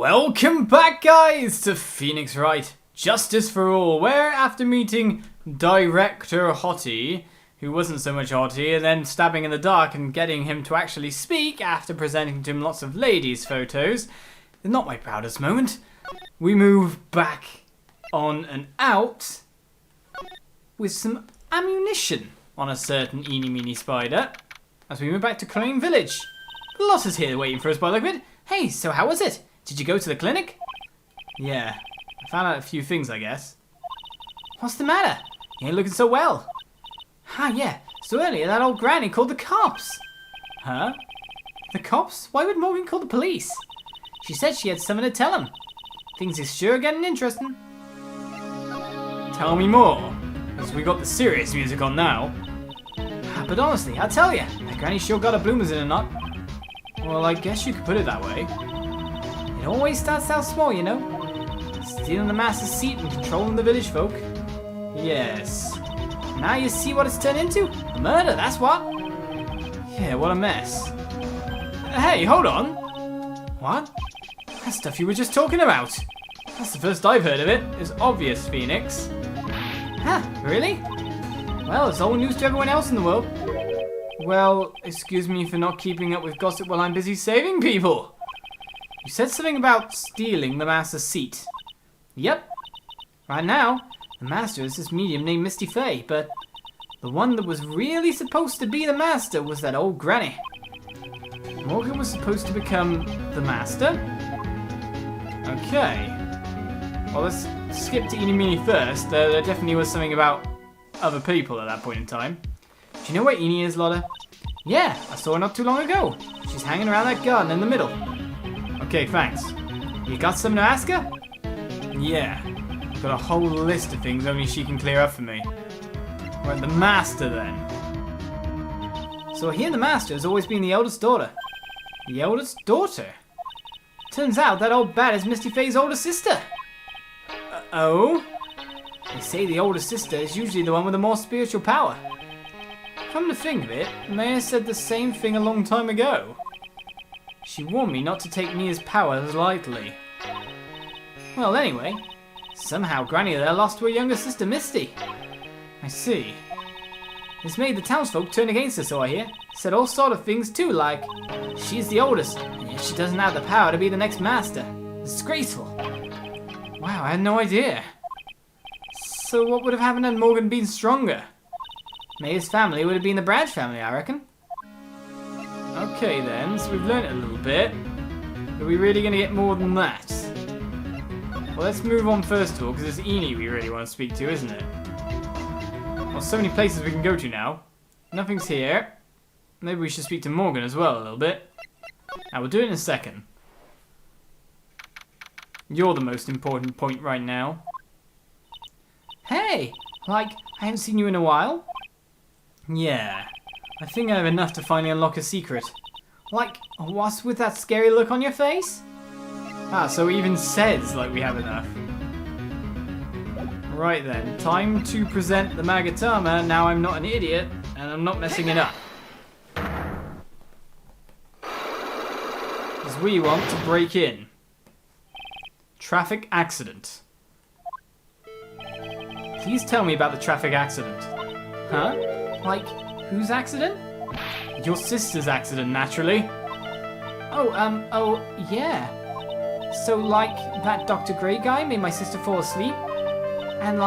Welcome back, guys, to Phoenix Wright, Justice for All, where after meeting Director Hottie, who wasn't so much Hottie, and then stabbing in the dark and getting him to actually speak after presenting to him lots of ladies' photos, not my proudest moment, we move back on and out with some ammunition on a certain eeny-meeny spider as we move back to Kurain village. Lotta's here waiting for us by the look of it. Hey, so how was it? Did you go to the clinic? Yeah, I found out a few things, I guess. What's the matter? You ain't looking so well. Yeah, so earlier that old granny called the cops. Huh? The cops? Why would Morgan call the police? She said she had something to tell him. Things is sure getting interesting. Tell me more, as we got the serious music on now. But honestly, I tell ya, that granny sure got her bloomers in a knot. Well, I guess you could put it that way. It always starts out small, you know. Stealing the master's seat and controlling the village folk. Yes. Now you see what it's turned into? A murder, that's what. Yeah, what a mess. Hey, hold on. What? That stuff you were just talking about. That's the first I've heard of it. It's obvious, Phoenix. Huh, really? Well, it's all news to everyone else in the world. Well, excuse me for not keeping up with gossip while I'm busy saving people. You said something about stealing the master's seat. Yep. Right now, the master is this medium named Misty Faye, but the one that was really supposed to be the master was that old granny. Morgan was supposed to become the master? Okay. Well, let's skip to Eeny Meeny first. There definitely was something about other people at that point in time. Do you know where Eeny is, Lotta? Yeah, I saw her not too long ago. She's hanging around that garden in the middle. Okay, thanks. You got something to ask her? Yeah. Got a whole list of things only she can clear up for me. Right, the master then. So I hear the master has always been the eldest daughter. The eldest daughter? Turns out that old bat is Misty Faye's older sister. Oh? They say the older sister is usually the one with the more spiritual power. Come to think of it, Maya said the same thing a long time ago. She warned me not to take Mia's powers lightly. Well, anyway, somehow Granny there lost to her younger sister Misty. I see. It's made the townsfolk turn against her, so I hear. Said all sort of things too, like she's the oldest, and yet she doesn't have the power to be the next master. Disgraceful. Wow, I had no idea. So what would have happened had Morgan been stronger? Maya's family would have been the Branch family, I reckon. Okay then, so we've learned a little bit. Are we really going to get more than that? Well, let's move on first of all, because it's Eeny we really want to speak to, isn't it? Well, so many places we can go to now. Nothing's here. Maybe we should speak to Morgan as well a little bit. Now, we'll do it in a second. You're the most important point right now. Hey! I haven't seen you in a while. Yeah. I think I have enough to finally unlock a secret. What's with that scary look on your face? So it even says, we have enough. Right then, time to present the Magatama. Now I'm not an idiot, and I'm not messing it up. Because we want to break in. Traffic accident. Please tell me about the traffic accident. Huh? Whose accident? Your sister's accident, naturally. Oh, yeah. So, that Dr. Grey guy made my sister fall asleep? And,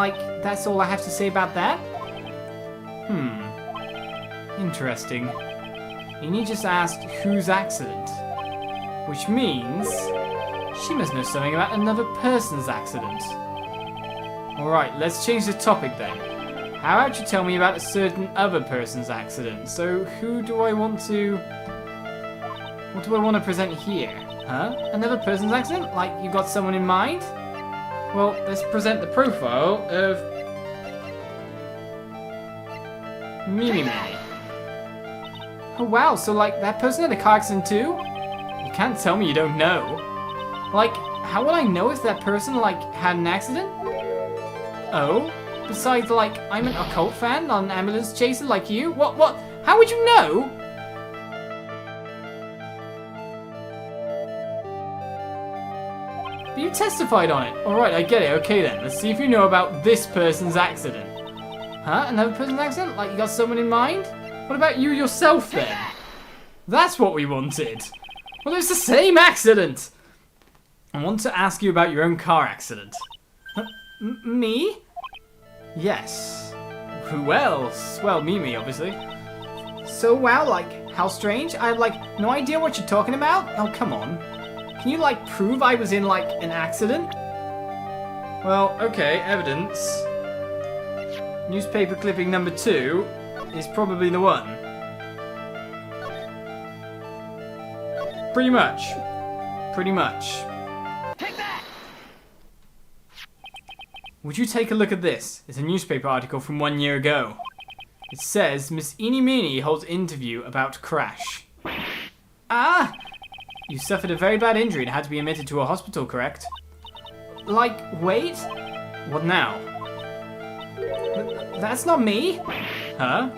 that's all I have to say about that? Interesting. Eeny just asked whose accident. Which means she must know something about another person's accident. Alright, let's change the topic then. How about you tell me about a certain other person's accident? So, who do I want to... What do I want to present here? Huh? Another person's accident? You got someone in mind? Well, let's present the profile of... Mimi. Oh wow, so that person had a car accident too? You can't tell me you don't know. How will I know if that person, had an accident? Oh? Besides, I'm an occult fan, not an ambulance chaser like you? What? How would you know? But you testified on it. Alright, I get it. Okay then. Let's see if you know about this person's accident. Huh? Another person's accident? Like you got someone in mind? What about you yourself then? That's what we wanted. Well, it's the same accident. I want to ask you about your own car accident. Me? Yes. Who else? Well, Mimi, obviously. So, wow, like, how strange. I have, like, no idea what you're talking about. Oh, come on. Can you, like, prove I was in, like, an accident? Well, okay, evidence. Newspaper clipping number 2 is probably the one. Pretty much. Pretty much. Take that! Would you take a look at this? It's a newspaper article from 1 year ago. It says Miss Eenie Meenie holds interview about crash. Ah! You suffered a very bad injury and had to be admitted to a hospital, correct? Like, wait? What now? That's not me? Huh?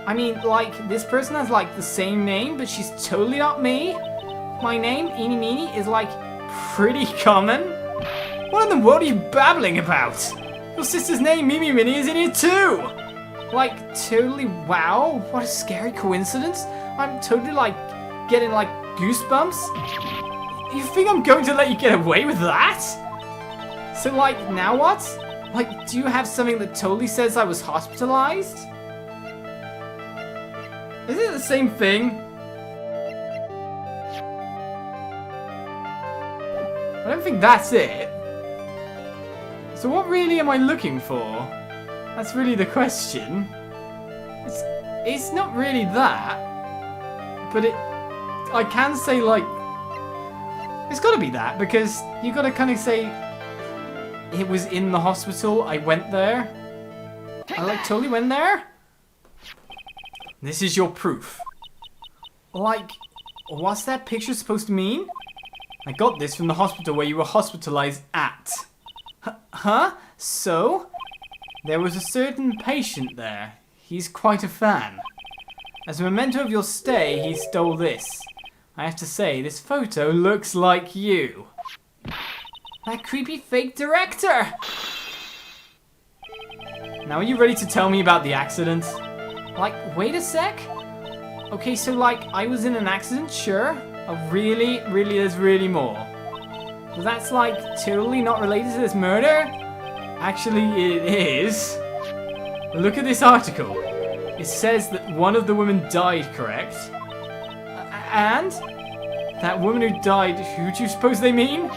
I mean, like, this person has, like, the same name, but she's totally not me. My name, Eenie Meenie, is, like, pretty common. What in the world are you babbling about? Your sister's name, Mimi Minnie, is in here too! Like, totally, wow, what a scary coincidence. I'm totally, like, getting, like, goosebumps. You think I'm going to let you get away with that? So, like, now what? Like, do you have something that totally says I was hospitalized? Is it the same thing? I don't think that's it. So what really am I looking for? That's really the question. It's not really that. But I can say, like, it's gotta be that, because you gotta kind of say it was in the hospital, I went there. I, like, totally went there. This is your proof. Like, what's that picture supposed to mean? I got this from the hospital where you were hospitalized at. Huh? So? There was a certain patient there. He's quite a fan. As a memento of your stay, he stole this. I have to say, this photo looks like you. That creepy fake director! Now are you ready to tell me about the accident? Like, wait a sec? Okay, so like, I was in an accident, sure. Oh, really, there's really more. Well, that's like totally not related to this murder? Actually, it is. Look at this article. It says that one of the women died, correct? And? That woman who died, who do you suppose they mean?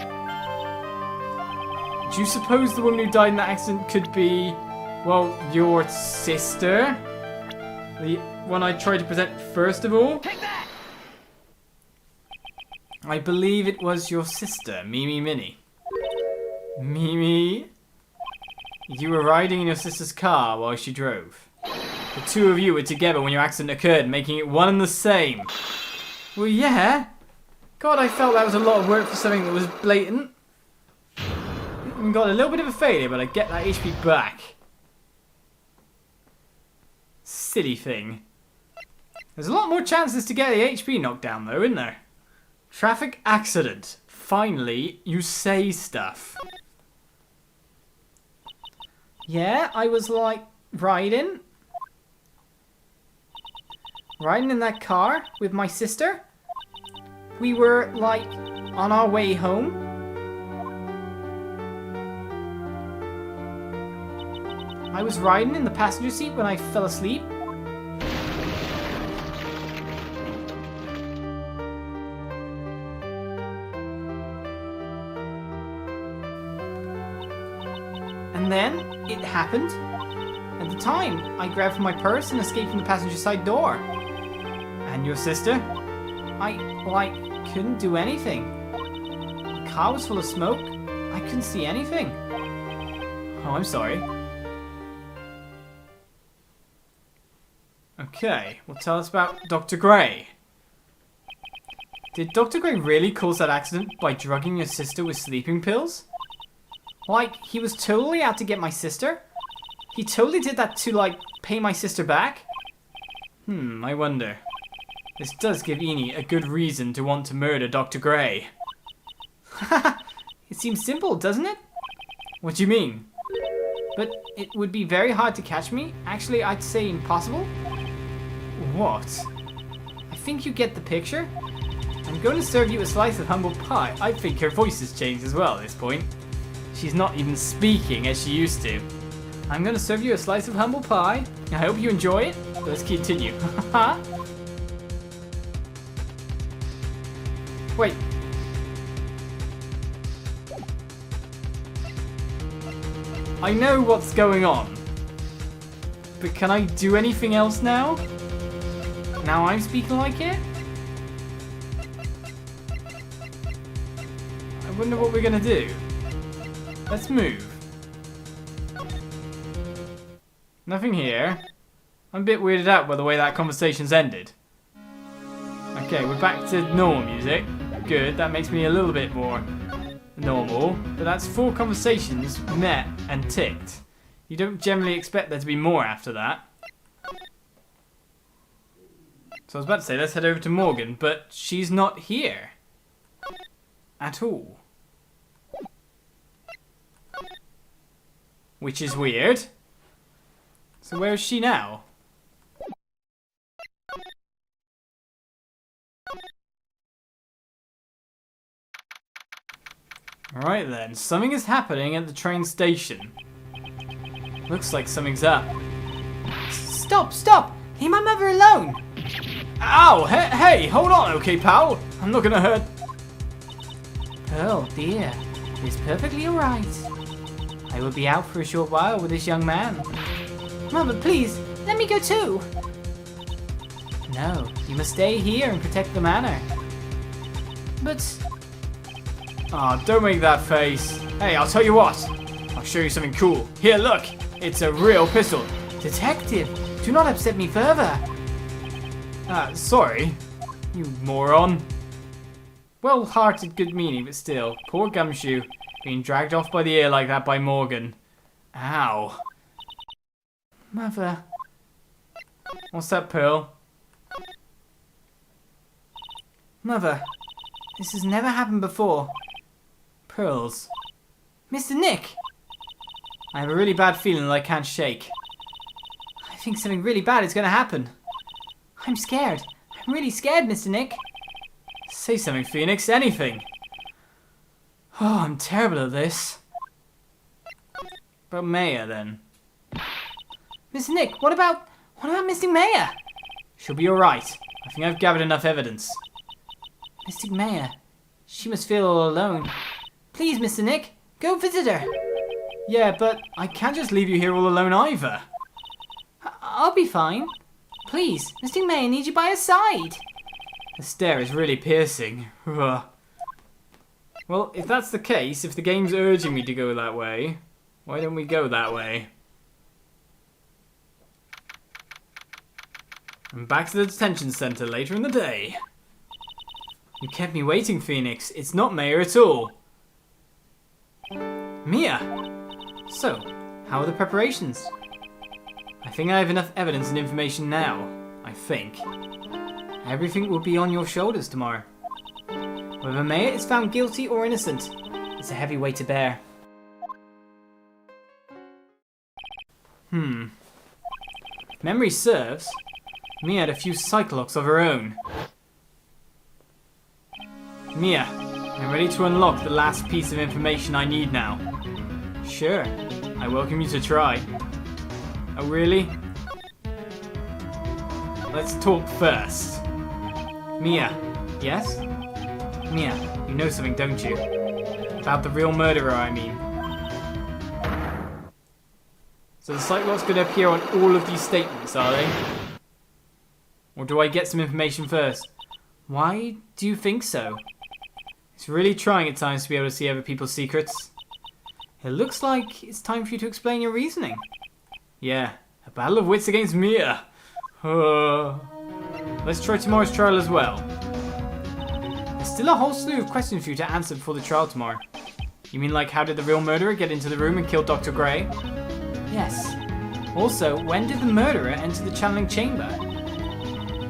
Do you suppose the woman who died in that accident could be, well, your sister? The one I tried to present first of all? Take that! I believe it was your sister, Mimi Minnie. Mimi? You were riding in your sister's car while she drove. The two of you were together when your accident occurred, making it one and the same. Well, yeah. God, I felt that was a lot of work for something that was blatant. We got a little bit of a failure, but I get that HP back. Silly thing. There's a lot more chances to get the HP knocked down, though, isn't there? Traffic accident. Finally, you say stuff. Yeah, I was like riding in that car with my sister. We were like on our way home. I was riding in the passenger seat when I fell asleep. And then it happened. At the time, I grabbed for my purse and escaped from the passenger side door. And your sister? I couldn't do anything. The car was full of smoke. I couldn't see anything. Oh, I'm sorry. Okay, well, tell us about Dr. Gray. Did Dr. Gray really cause that accident by drugging your sister with sleeping pills? Like, he was totally out to get my sister? He totally did that to, like, pay my sister back? I wonder. This does give Eenie a good reason to want to murder Dr. Gray. It seems simple, doesn't it? What do you mean? But it would be very hard to catch me. Actually, I'd say impossible. What? I think you get the picture. I'm going to serve you a slice of humble pie. I think her voice has changed as well at this point. She's not even speaking as she used to. I'm going to serve you a slice of humble pie. I hope you enjoy it. Let's continue. Wait. I know what's going on. But can I do anything else now? Now I'm speaking like it? I wonder what we're gonna do. Let's move. Nothing here. I'm a bit weirded out by the way that conversation's ended. Okay, we're back to normal music. Good, that makes me a little bit more normal. But that's 4 conversations met and ticked. You don't generally expect there to be more after that. So I was about to say, let's head over to Morgan, but she's not here. At all. Which is weird. So where is she now? Alright then, something is happening at the train station. Looks like something's up. Stop, stop! Leave my mother alone! Ow! Hey, hold on, okay, pal? I'm not gonna hurt... Oh dear, it's perfectly alright. I will be out for a short while with this young man. Mother, please, let me go too. No, you must stay here and protect the manor. But... Aw, don't make that face. Hey, I'll tell you what. I'll show you something cool. Here, look. It's a real pistol. Detective, do not upset me further. Sorry. You moron. Well-hearted, good meaning, but still. Poor Gumshoe. Being dragged off by the ear like that by Morgan. Ow. Mother. What's that, Pearl? Mother. This has never happened before. Pearls. Mr. Nick! I have a really bad feeling that I can't shake. I think something really bad is going to happen. I'm scared. I'm really scared, Mr. Nick. Say something, Phoenix. Anything. Oh, I'm terrible at this. About Maya, then. Mr. Nick, what about Missing Maya? She'll be alright. I think I've gathered enough evidence. Missing Maya. She must feel all alone. Please, Mr. Nick, go visit her. Yeah, but I can't just leave you here all alone either. I'll be fine. Please, Mr. Maya needs you by her side. The stare is really piercing. Well, if that's the case, if the game's urging me to go that way, why don't we go that way? And back to the detention center later in the day. You kept me waiting, Phoenix. It's not Maya at all. Mia! So, how are the preparations? I think I have enough evidence and information now. I think. Everything will be on your shoulders tomorrow. Whether Maya is found guilty or innocent, it's a heavy weight to bear. If memory serves, Mia had a few Psyche Locks of her own. Mia, I'm ready to unlock the last piece of information I need now. Sure, I welcome you to try. Oh, really? Let's talk first. Mia, yes? Mia, you know something, don't you? About the real murderer, I mean. So the Psyche Locks going to appear on all of these statements, are they? Or do I get some information first? Why do you think so? It's really trying at times to be able to see other people's secrets. It looks like it's time for you to explain your reasoning. Yeah, a battle of wits against Mia. Let's try tomorrow's trial as well. There's still a whole slew of questions for you to answer before the trial tomorrow. You mean like how did the real murderer get into the room and kill Dr. Gray? Yes. Also, when did the murderer enter the channeling chamber?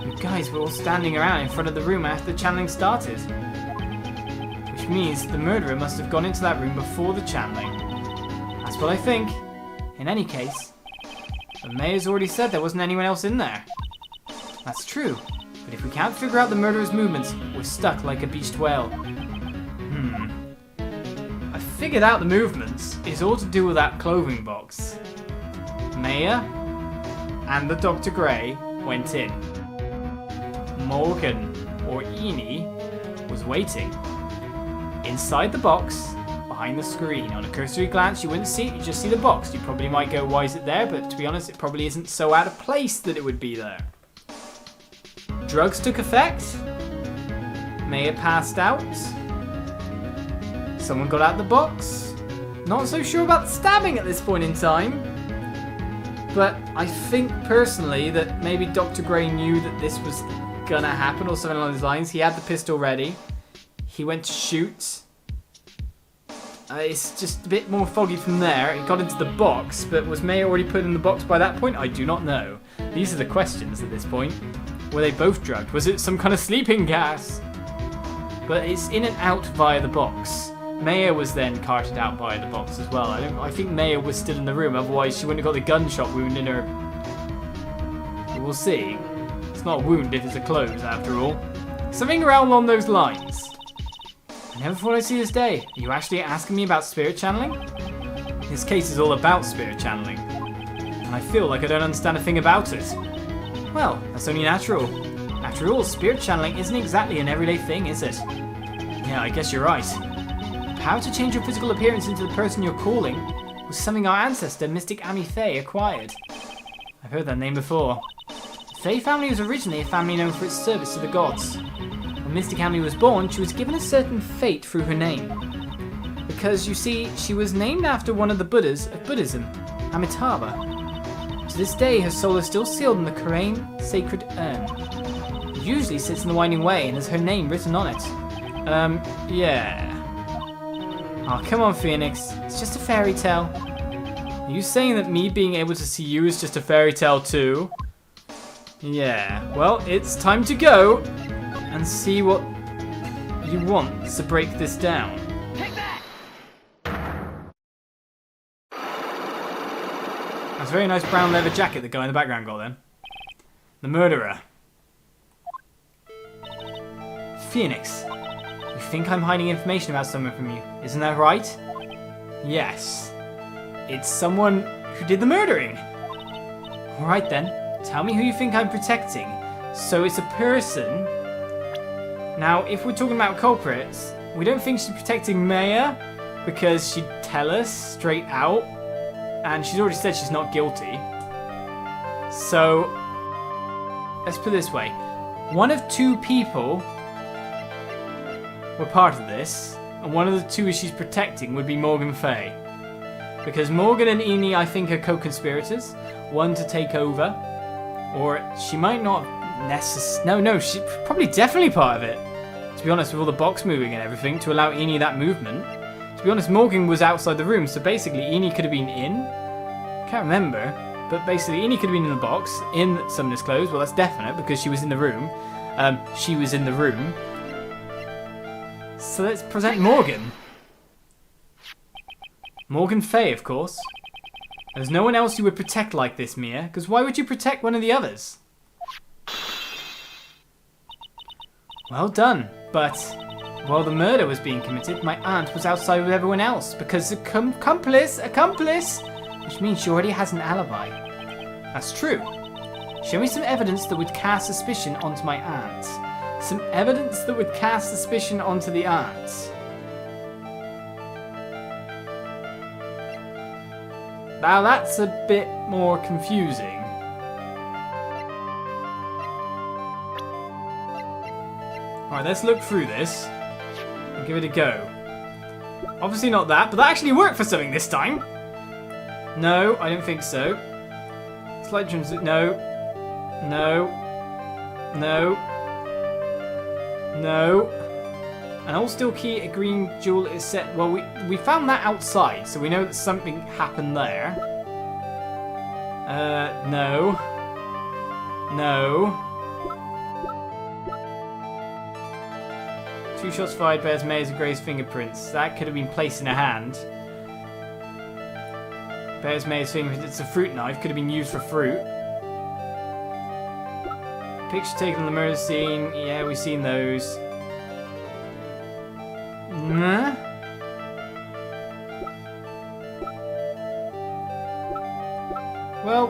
You guys were all standing around in front of the room after the channeling started. Which means the murderer must have gone into that room before the channeling. That's what I think. In any case, but Maya's already said there wasn't anyone else in there. That's true, but if we can't figure out the murderer's movements, we're stuck like a beached whale. I figured out the movements. It's all to do with that clothing box. Maya and the Dr. Grey went in. Morgan, or Eni, was waiting. Inside the box, behind the screen. On a cursory glance, you wouldn't see it, you just see the box. You probably might go, why is it there? But to be honest, it probably isn't so out of place that it would be there. Drugs took effect. Maya passed out. Someone got out the box. Not so sure about the stabbing at this point in time. But I think personally that maybe Dr. Grey knew that this was gonna happen or something along those lines. He had the pistol ready. He went to shoot. It's just a bit more foggy from there. He got into the box, but was Maya already put in the box by that point? I do not know. These are the questions at this point. Were they both drugged? Was it some kind of sleeping gas? But it's in and out via the box. Maya was then carted out by the box as well. I think Maya was still in the room, otherwise she wouldn't have got the gunshot wound in her. We'll see. It's not a wound if it's a close, after all. Something around along those lines. I never thought I'd see this day. Are you actually asking me about spirit channeling? This case is all about spirit channeling. And I feel like I don't understand a thing about it. Well, that's only natural. After all, spirit channeling isn't exactly an everyday thing, is it? Yeah, I guess you're right. The power to change your physical appearance into the person you're calling was something our ancestor, Mystic Ami Faye, acquired. I've heard that name before. The Faye family was originally a family known for its service to the gods. When Mystic Ami was born, she was given a certain fate through her name. Because, you see, she was named after one of the Buddhas of Buddhism, Amitabha. To this day, her soul is still sealed in the Kurain sacred urn. It usually sits in the Winding Way and has her name written on it. Yeah. Oh, come on, Phoenix. It's just a fairy tale. Are you saying that me being able to see you is just a fairy tale too? Yeah. Well, it's time to go and see what you want to break this down. Take that! That's a very nice brown leather jacket the guy in the background got then. The murderer. Phoenix. You think I'm hiding information about someone from you, isn't that right? Yes. It's someone who did the murdering. Alright then, tell me who you think I'm protecting. So it's a person. Now, if we're talking about culprits, we don't think she's protecting Maya because she'd tell us straight out. And she's already said she's not guilty. So, let's put it this way. One of two people were part of this, and one of the two she's protecting would be Morgan Faye. Because Morgan and Eni, I think, are co-conspirators. One to take over, or she might not necessarily... No, she's probably definitely part of it. To be honest, with all the box moving and everything, to allow Eni that movement. To be honest, Morgan was outside the room, so basically Eni could have been in. Can't remember, but basically Eni could have been in the box, in Summoner's Clothes. Well, that's definite, because she was in the room. She was in the room. So let's present Morgan. Morgan Faye, of course. There's no one else you would protect like this, Mia, because why would you protect one of the others? Well done, but while the murder was being committed, my aunt was outside with everyone else, because accomplice, which means she already has an alibi. That's true. Show me some evidence that would cast suspicion onto my aunt. Some evidence that would cast suspicion onto the aunt. Now that's a bit more confusing. Alright, let's look through this and give it a go. Obviously not that, but that actually worked for something this time. No, I don't think so. Slight transit. No. No. No. No. An old steel key, a green jewel is set. Well, we found that outside, so we know that something happened there. No. No. 2 shots fired bears Maya's and Gray's fingerprints. That could have been placed in a hand. Bears Maya's fingerprints. It's a fruit knife. Could have been used for fruit. Picture taken on the murder scene. Yeah, we've seen those. Nah. Well,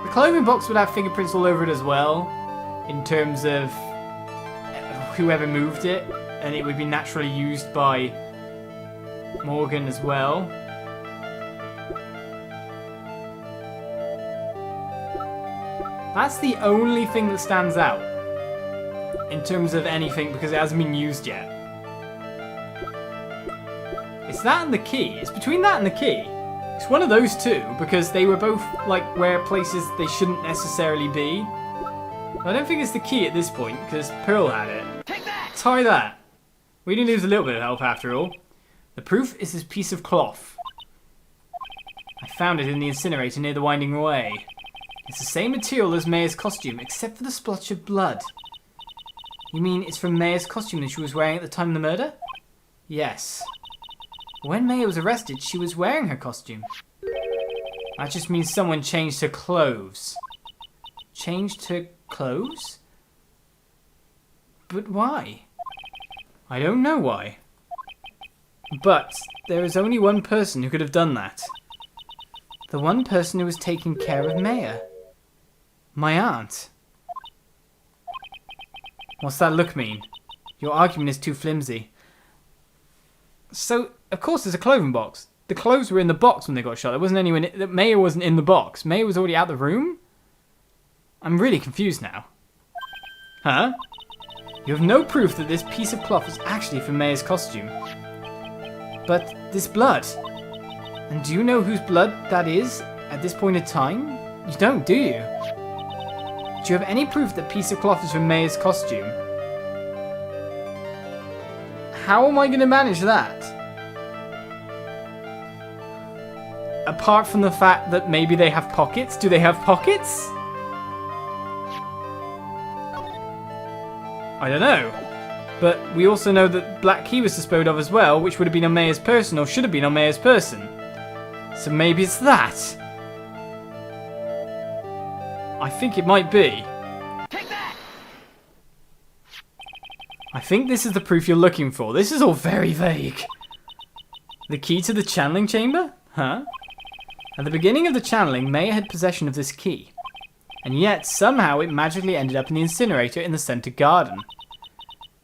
the clothing box would have fingerprints all over it as well, in terms of whoever moved it, and it would be naturally used by Morgan as well. That's the only thing that stands out in terms of anything, because it hasn't been used yet. It's that and the key. It's between that and the key. It's one of those two, because they were both like where places they shouldn't necessarily be. I don't think it's the key at this point, because Pearl had it. Take that! Tie that! We didn't lose a little bit of help after all. The proof is this piece of cloth. I found it in the incinerator near the Winding Way. It's the same material as Maya's costume, except for the splotch of blood. You mean it's from Maya's costume that she was wearing at the time of the murder? Yes. When Maya was arrested, she was wearing her costume. That just means someone changed her clothes. Changed her clothes? But why? I don't know why. But there is only one person who could have done that. The one person who was taking care of Maya. My aunt. What's that look mean? Your argument is too flimsy. So, of course, there's a clothing box. The clothes were in the box when they got shot. There wasn't anyone. Maya wasn't in the box. Maya was already out the room? I'm really confused now. Huh? You have no proof that this piece of cloth was actually from Maya's costume. But this blood. And do you know whose blood that is at this point in time? You don't, do you? Do you have any proof that piece of cloth is from Maya's costume? How am I going to manage that? Apart from the fact that maybe they have pockets. Do they have pockets? I don't know. But we also know that Black Key was disposed of as well, which would have been on Maya's person, or should have been on Maya's person. So maybe it's that. I think it might be. Take that! I think this is the proof you're looking for. This is all very vague. The key to the channeling chamber? Huh? At the beginning of the channeling, Maya had possession of this key. And yet, somehow, it magically ended up in the incinerator in the center garden.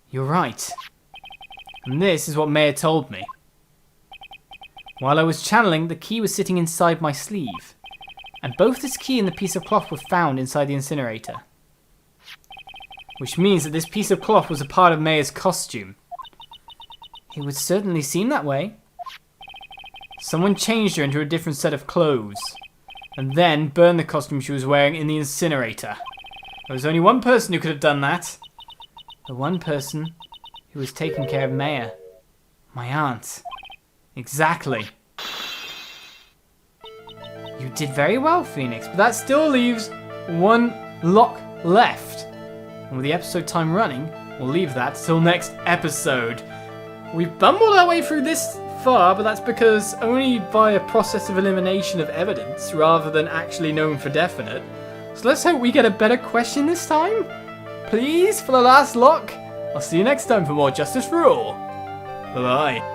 You're right. And this is what Maya told me. While I was channeling, the key was sitting inside my sleeve. And both this key and the piece of cloth were found inside the incinerator. Which means that this piece of cloth was a part of Maya's costume. It would certainly seem that way. Someone changed her into a different set of clothes. And then burned the costume she was wearing in the incinerator. There was only one person who could have done that. The one person who was taking care of Maya. My aunt. Exactly. You did very well, Phoenix, but that still leaves one lock left. And with the episode time running, we'll leave that till next episode. We've bumbled our way through this far, but that's because only by a process of elimination of evidence rather than actually knowing for definite. So let's hope we get a better question this time. Please, for the last lock. I'll see you next time for more Justice for All. Bye-bye.